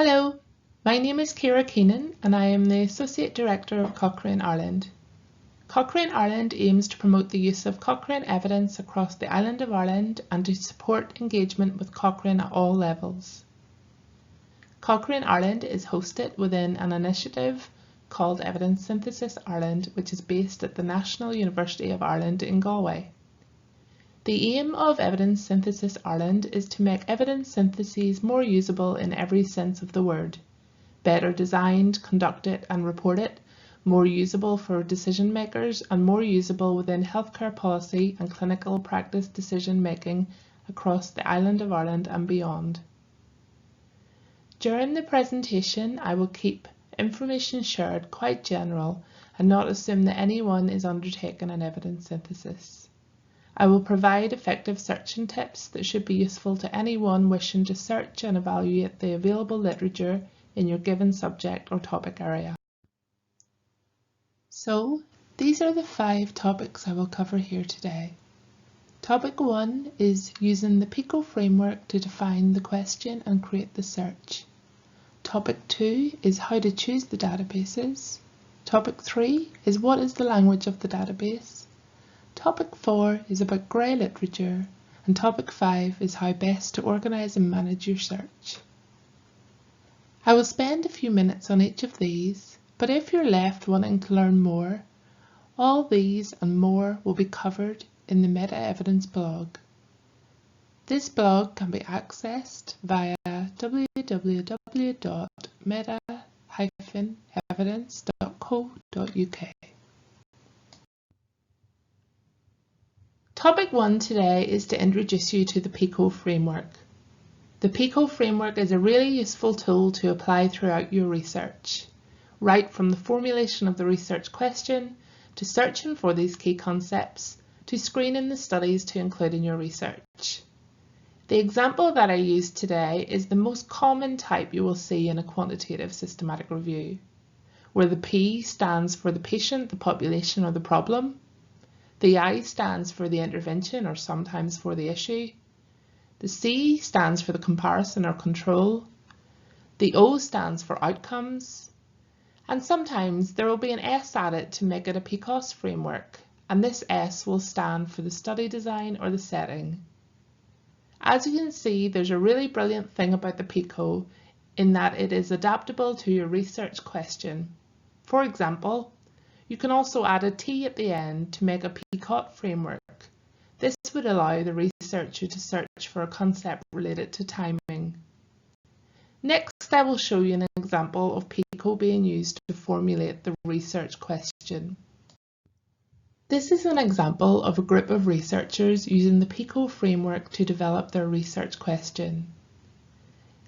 Hello, my name is Ciara Keenan and I am the Associate Director of Cochrane Ireland. Cochrane Ireland aims to promote the use of Cochrane evidence across the island of Ireland and to support engagement with Cochrane at all levels. Cochrane Ireland is hosted within an initiative called Evidence Synthesis Ireland, which is based at the National University of Ireland in Galway. The aim of Evidence Synthesis Ireland is to make evidence syntheses more usable in every sense of the word, better designed, conducted and reported, more usable for decision makers and more usable within healthcare policy and clinical practice decision making across the island of Ireland and beyond. During the presentation, I will keep information shared quite general and not assume that anyone is undertaking an evidence synthesis. I will provide effective searching tips that should be useful to anyone wishing to search and evaluate the available literature in your given subject or topic area. So, these are the 5 topics I will cover here today. Topic 1 is using the PICO framework to define the question and create the search. Topic 2 is how to choose the databases. Topic 3 is what is the language of the database. Topic 4 is about grey literature, and Topic 5 is how best to organise and manage your search. I will spend a few minutes on each of these, but if you're left wanting to learn more, all these and more will be covered in the Meta Evidence blog. This blog can be accessed via www.meta-evidence.co.uk. Topic 1 today is to introduce you to the PICO framework. The PICO framework is a really useful tool to apply throughout your research, right from the formulation of the research question, to searching for these key concepts, to screening the studies to include in your research. The example that I used today is the most common type you will see in a quantitative systematic review, where the P stands for the patient, the population or the problem. The I stands for the intervention or sometimes for the issue. The C stands for the comparison or control. The O stands for outcomes. And sometimes there will be an S added to make it a PICOS framework, and this S will stand for the study design or the setting. As you can see, there's a really brilliant thing about the PICO in that it is adaptable to your research question. For example, you can also add a T at the end to make a PICOT framework. This would allow the researcher to search for a concept related to timing. Next, I will show you an example of PICO being used to formulate the research question. This is an example of a group of researchers using the PICO framework to develop their research question.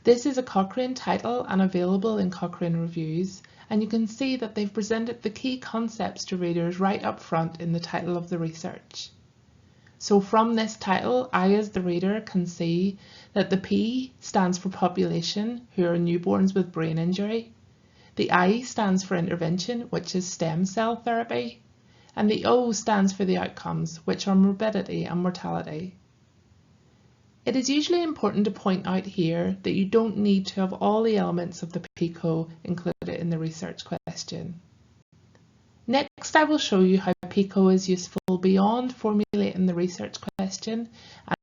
This is a Cochrane title and available in Cochrane reviews, and you can see that they've presented the key concepts to readers right up front in the title of the research. So from this title, I as the reader can see that the P stands for population, who are newborns with brain injury. The I stands for intervention, which is stem cell therapy. And the O stands for the outcomes, which are morbidity and mortality. It is usually important to point out here that you don't need to have all the elements of the PICO included in the research question. Next, I will show you how PICO is useful beyond formulating the research question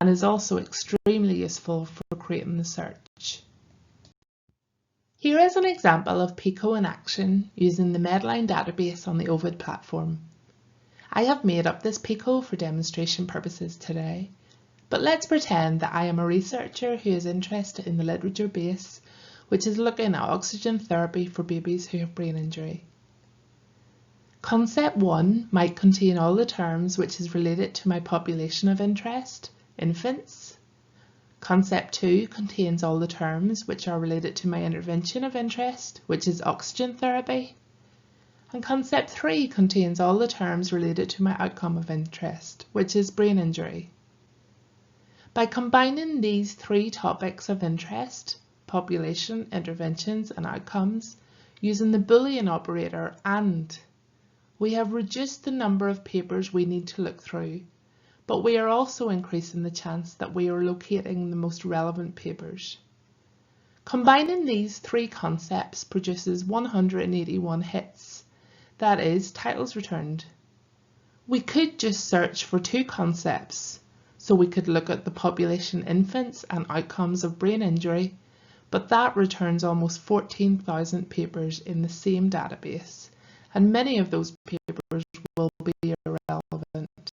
and is also extremely useful for creating the search. Here is an example of PICO in action using the Medline database on the Ovid platform. I have made up this PICO for demonstration purposes today, but let's pretend that I am a researcher who is interested in the literature base, which is looking at oxygen therapy for babies who have brain injury. Concept 1 might contain all the terms which is related to my population of interest, infants. Concept 2 contains all the terms which are related to my intervention of interest, which is oxygen therapy. And Concept 3 contains all the terms related to my outcome of interest, which is brain injury. By combining these 3 topics of interest, population, interventions and outcomes, using the Boolean operator AND, we have reduced the number of papers we need to look through, but we are also increasing the chance that we are locating the most relevant papers. Combining these three concepts produces 181 hits, that is, titles returned. We could just search for two concepts, so we could look at the population infants and outcomes of brain injury, but that returns almost 14,000 papers in the same database, and many of those papers will be irrelevant.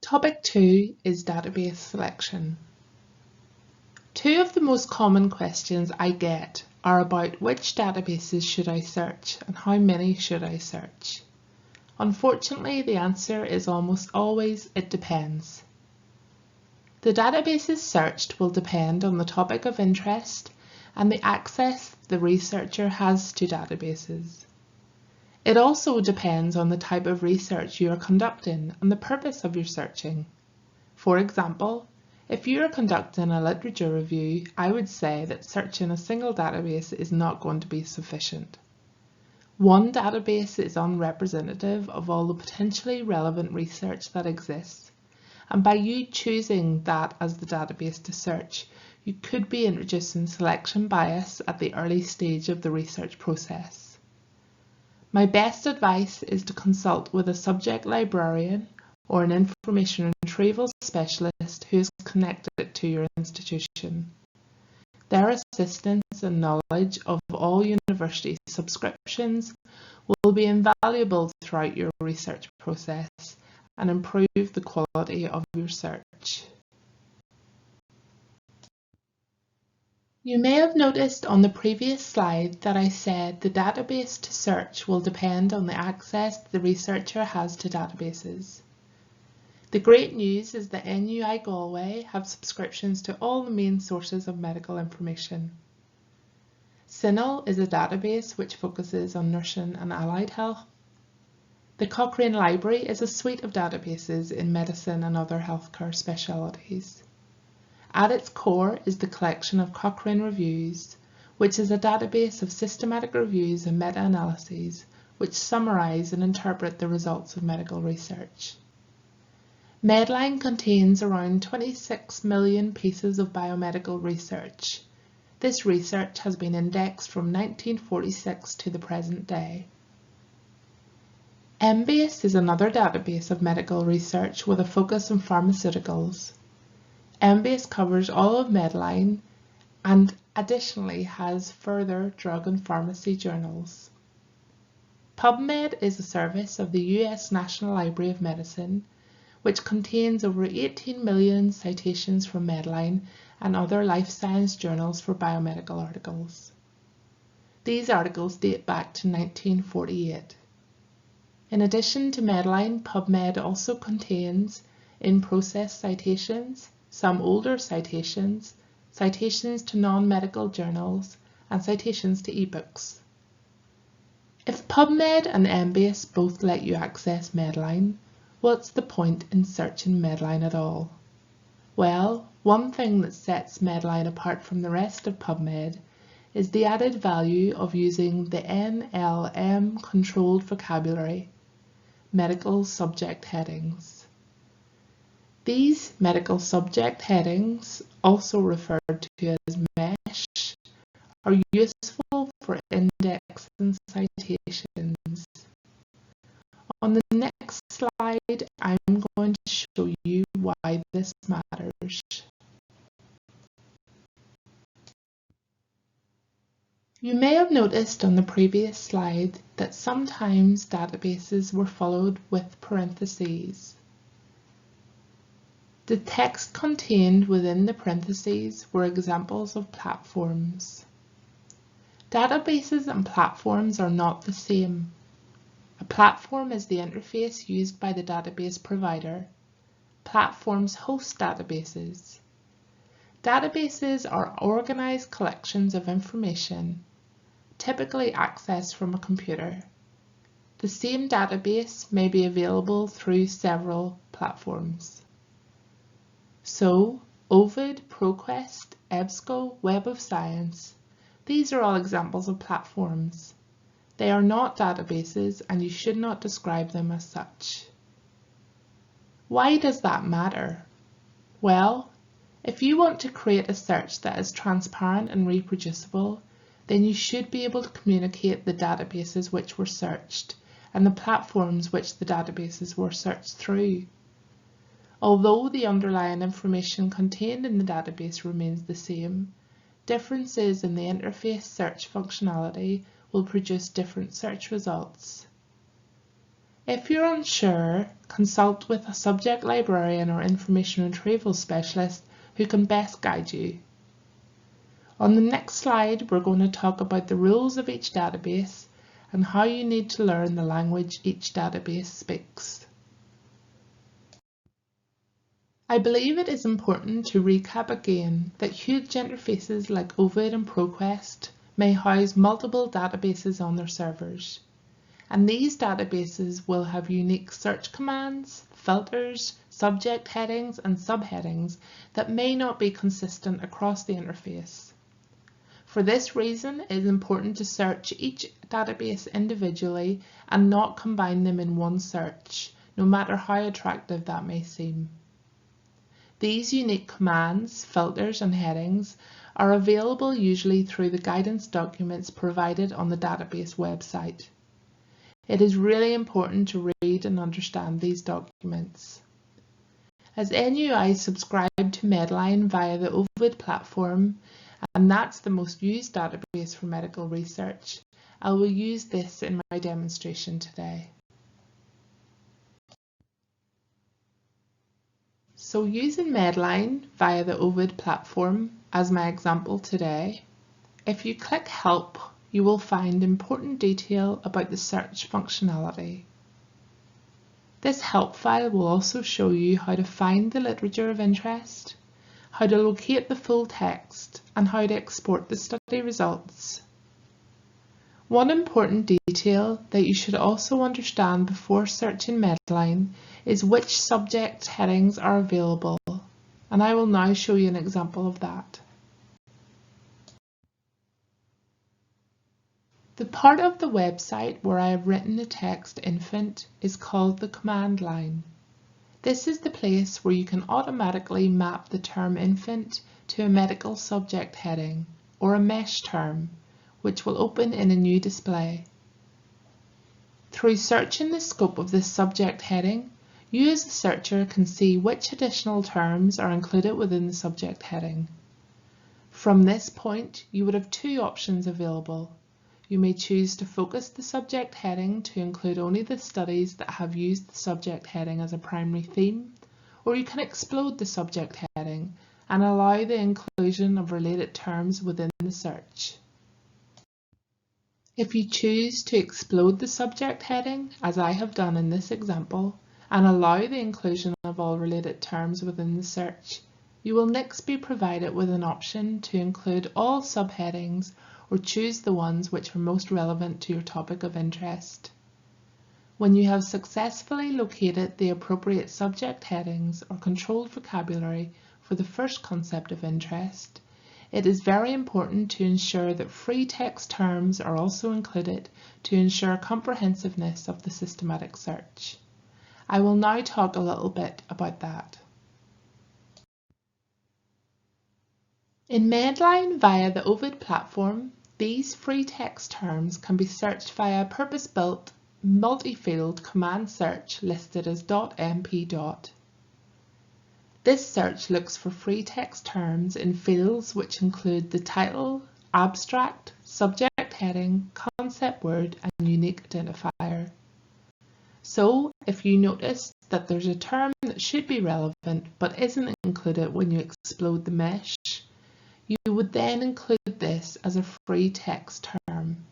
Topic 2 is database selection. Two of the most common questions I get are about which databases should I search and how many should I search. Unfortunately, the answer is almost always it depends. The databases searched will depend on the topic of interest and the access the researcher has to databases. It also depends on the type of research you are conducting and the purpose of your searching. For example, if you are conducting a literature review, I would say that searching a single database is not going to be sufficient. One database is unrepresentative of all the potentially relevant research that exists, and by you choosing that as the database to search, you could be introducing selection bias at the early stage of the research process. My best advice is to consult with a subject librarian or an information retrieval specialist who is connected to your institution. Their assistance and knowledge of all university subscriptions will be invaluable throughout your research process and improve the quality of your search. You may have noticed on the previous slide that I said the database to search will depend on the access the researcher has to databases. The great news is that NUI Galway have subscriptions to all the main sources of medical information. CINAHL is a database which focuses on nursing and allied health. The Cochrane Library is a suite of databases in medicine and other healthcare specialities. At its core is the collection of Cochrane Reviews, which is a database of systematic reviews and meta-analyses which summarise and interpret the results of medical research. Medline contains around 26 million pieces of biomedical research. This research has been indexed from 1946 to the present day. MBase is another database of medical research with a focus on pharmaceuticals. MBase covers all of Medline and additionally has further drug and pharmacy journals. PubMed is a service of the US National Library of Medicine, which contains over 18 million citations from Medline and other life science journals for biomedical articles. These articles date back to 1948. In addition to Medline, PubMed also contains in-process citations, some older citations, citations to non-medical journals, and citations to ebooks. If PubMed and MBase both let you access Medline, what's the point in searching Medline at all? Well, one thing that sets Medline apart from the rest of PubMed is the added value of using the NLM controlled vocabulary, medical subject headings. These medical subject headings, also referred to as MESH, are useful for indexing citations. On the next slide, I'm going to show you why this matters. You may have noticed on the previous slide that sometimes databases were followed with parentheses. The text contained within the parentheses were examples of platforms. Databases and platforms are not the same. A platform is the interface used by the database provider. Platforms host databases. Databases are organized collections of information, typically accessed from a computer. The same database may be available through several platforms. So, Ovid, ProQuest, EBSCO, Web of Science, these are all examples of platforms. They are not databases and you should not describe them as such. Why does that matter? Well, if you want to create a search that is transparent and reproducible, then you should be able to communicate the databases which were searched and the platforms which the databases were searched through. Although the underlying information contained in the database remains the same, differences in the interface search functionality will produce different search results. If you're unsure, consult with a subject librarian or information retrieval specialist who can best guide you. On the next slide, we're going to talk about the rules of each database and how you need to learn the language each database speaks. I believe it is important to recap again that huge interfaces like Ovid and ProQuest may house multiple databases on their servers, and these databases will have unique search commands, filters, subject headings and subheadings that may not be consistent across the interface. For this reason, it is important to search each database individually and not combine them in one search, no matter how attractive that may seem. These unique commands, filters and headings are available usually through the guidance documents provided on the database website. It is really important to read and understand these documents. As NUI subscribe to Medline via the Ovid platform, and that's the most used database for medical research, I will use this in my demonstration today. So using Medline via the Ovid platform as my example today, if you click Help, you will find important detail about the search functionality. This help file will also show you how to find the literature of interest, how to locate the full text, and how to export the study results. One important detail that you should also understand before searching Medline is which subject headings are available, and I will now show you an example of that. The part of the website where I have written the text infant is called the command line. This is the place where you can automatically map the term infant to a medical subject heading or a mesh term, which will open in a new display. Through searching the scope of this subject heading, you as the searcher can see which additional terms are included within the subject heading. From this point, you would have two options available. You may choose to focus the subject heading to include only the studies that have used the subject heading as a primary theme, or you can explode the subject heading and allow the inclusion of related terms within the search. If you choose to explode the subject heading, as I have done in this example, and allow the inclusion of all related terms within the search, you will next be provided with an option to include all subheadings or choose the ones which are most relevant to your topic of interest. When you have successfully located the appropriate subject headings or controlled vocabulary for the first concept of interest, it is very important to ensure that free text terms are also included to ensure comprehensiveness of the systematic search. I will now talk a little bit about that. In Medline via the Ovid platform, these free text terms can be searched via a purpose-built multi-field command search listed as .mp. This search looks for free text terms in fields which include the title, abstract, subject heading, concept word, and unique identifier. So, if you notice that there's a term that should be relevant but isn't included when you explode the mesh, you would then include this as a free text term.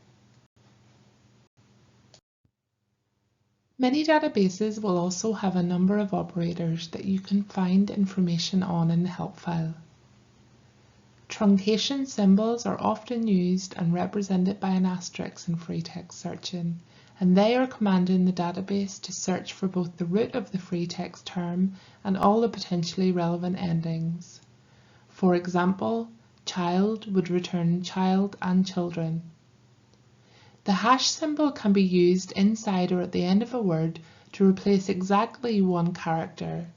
Many databases will also have a number of operators that you can find information on in the help file. Truncation symbols are often used and represented by an asterisk in free text searching, and they are commanding the database to search for both the root of the free text term and all the potentially relevant endings. For example, child would return child and children. The hash symbol can be used inside or at the end of a word to replace exactly one character.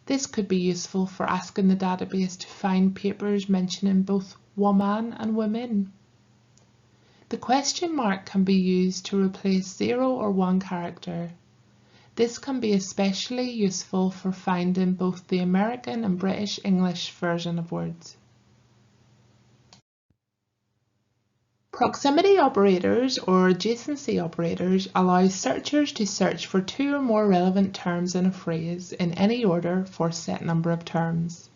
This could be useful for asking the database to find papers mentioning both woman and women. The question mark can be used to replace 0 or 1 character. This can be especially useful for finding both the American and British English version of words. Proximity operators or adjacency operators allow searchers to search for 2 or more relevant terms in a phrase in any order for a set number of terms.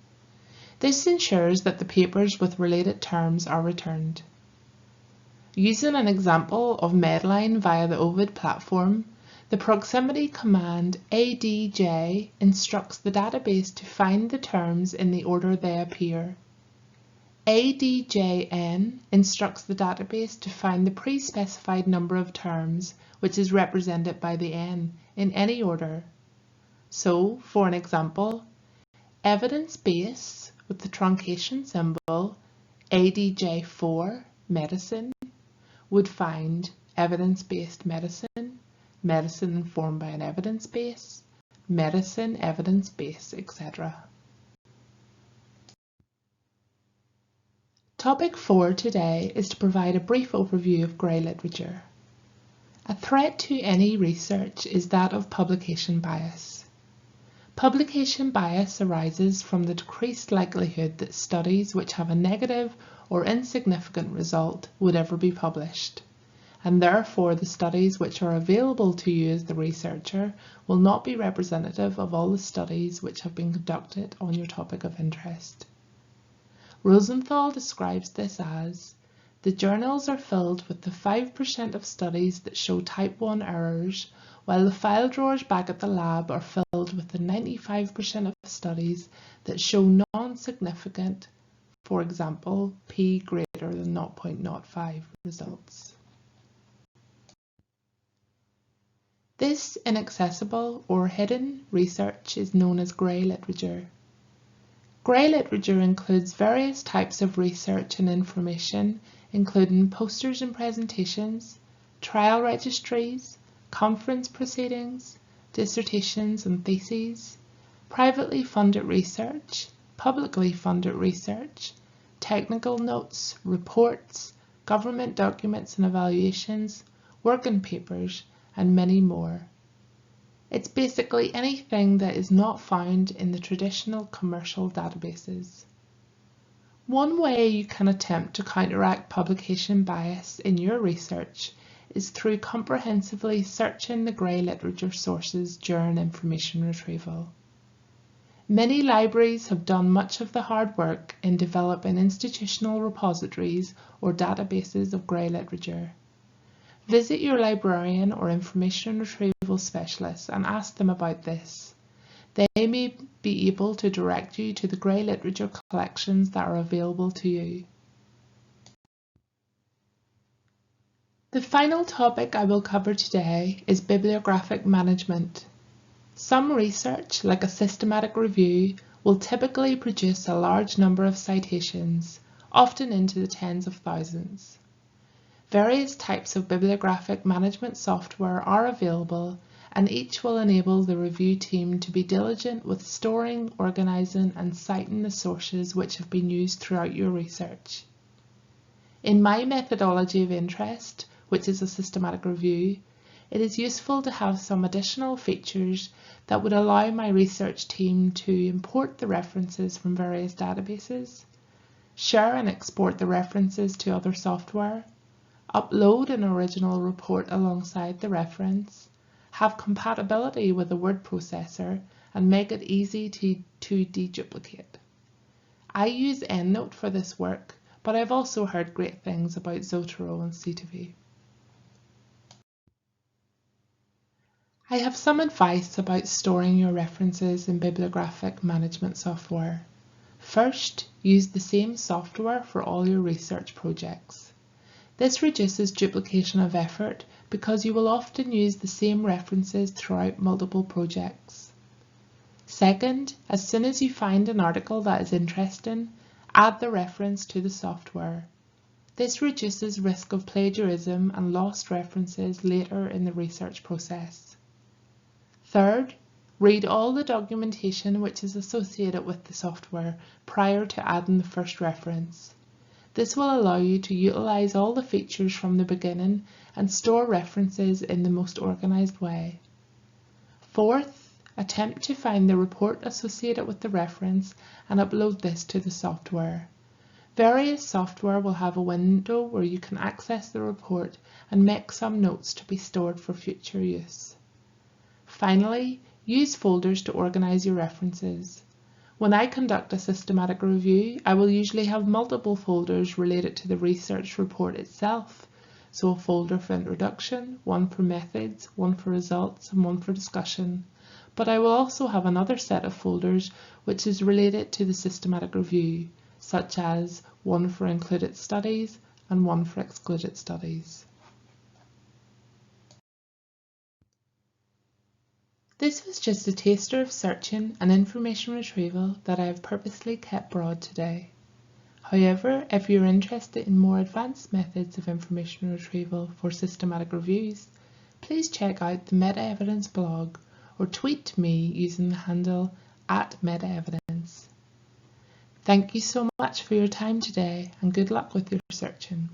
This ensures that the papers with related terms are returned. Using an example of Medline via the Ovid platform, the proximity command adj instructs the database to find the terms in the order they appear. adjn instructs the database to find the pre-specified number of terms, which is represented by the n, in any order. So, for an example, evidence base with the truncation symbol adj4 medicine would find evidence-based medicine, medicine informed by an evidence base, medicine evidence base, etc. Topic 4 today is to provide a brief overview of grey literature. A threat to any research is that of publication bias. Publication bias arises from the decreased likelihood that studies which have a negative or insignificant result would ever be published, and therefore the studies which are available to you as the researcher will not be representative of all the studies which have been conducted on your topic of interest. Rosenthal describes this as, the journals are filled with the 5% of studies that show type 1 errors, while the file drawers back at the lab are filled with the 95% of studies that show non-significant, for example, p greater than 0.05 results. This inaccessible or hidden research is known as grey literature. Grey literature includes various types of research and information, including posters and presentations, trial registries, conference proceedings, dissertations and theses, privately funded research, publicly funded research, technical notes, reports, government documents and evaluations, working papers, and many more. It's basically anything that is not found in the traditional commercial databases. One way you can attempt to counteract publication bias in your research is through comprehensively searching the grey literature sources during information retrieval. Many libraries have done much of the hard work in developing institutional repositories or databases of grey literature. Visit your librarian or information retrieval specialist and ask them about this. They may be able to direct you to the grey literature collections that are available to you. The final topic I will cover today is bibliographic management. Some research, like a systematic review, will typically produce a large number of citations, often into the tens of thousands. Various types of bibliographic management software are available, and each will enable the review team to be diligent with storing, organizing, and citing the sources which have been used throughout your research. In my methodology of interest, which is a systematic review, it is useful to have some additional features that would allow my research team to import the references from various databases, share and export the references to other software, upload an original report alongside the reference, have compatibility with a word processor, and make it easy to deduplicate. I use EndNote for this work, but I've also heard great things about Zotero and C2V. I have some advice about storing your references in bibliographic management software. First, use the same software for all your research projects. This reduces duplication of effort because you will often use the same references throughout multiple projects. Second, as soon as you find an article that is interesting, add the reference to the software. This reduces risk of plagiarism and lost references later in the research process. Third, Read all the documentation which is associated with the software prior to adding the first reference. This will allow you to utilise all the features from the beginning and store references in the most organised way. Fourth, attempt to find the report associated with the reference and upload this to the software. Various software will have a window where you can access the report and make some notes to be stored for future use. Finally, use folders to organise your references. When I conduct a systematic review, I will usually have multiple folders related to the research report itself. So a folder for introduction, one for methods, one for results, and one for discussion. But I will also have another set of folders which is related to the systematic review, such as one for included studies and one for excluded studies. This was just a taster of searching and information retrieval that I have purposely kept broad today. However, if you're interested in more advanced methods of information retrieval for systematic reviews, please check out the Meta-Evidence blog or tweet to me using the handle @MetaEvidence. Thank you so much for your time today and good luck with your searching.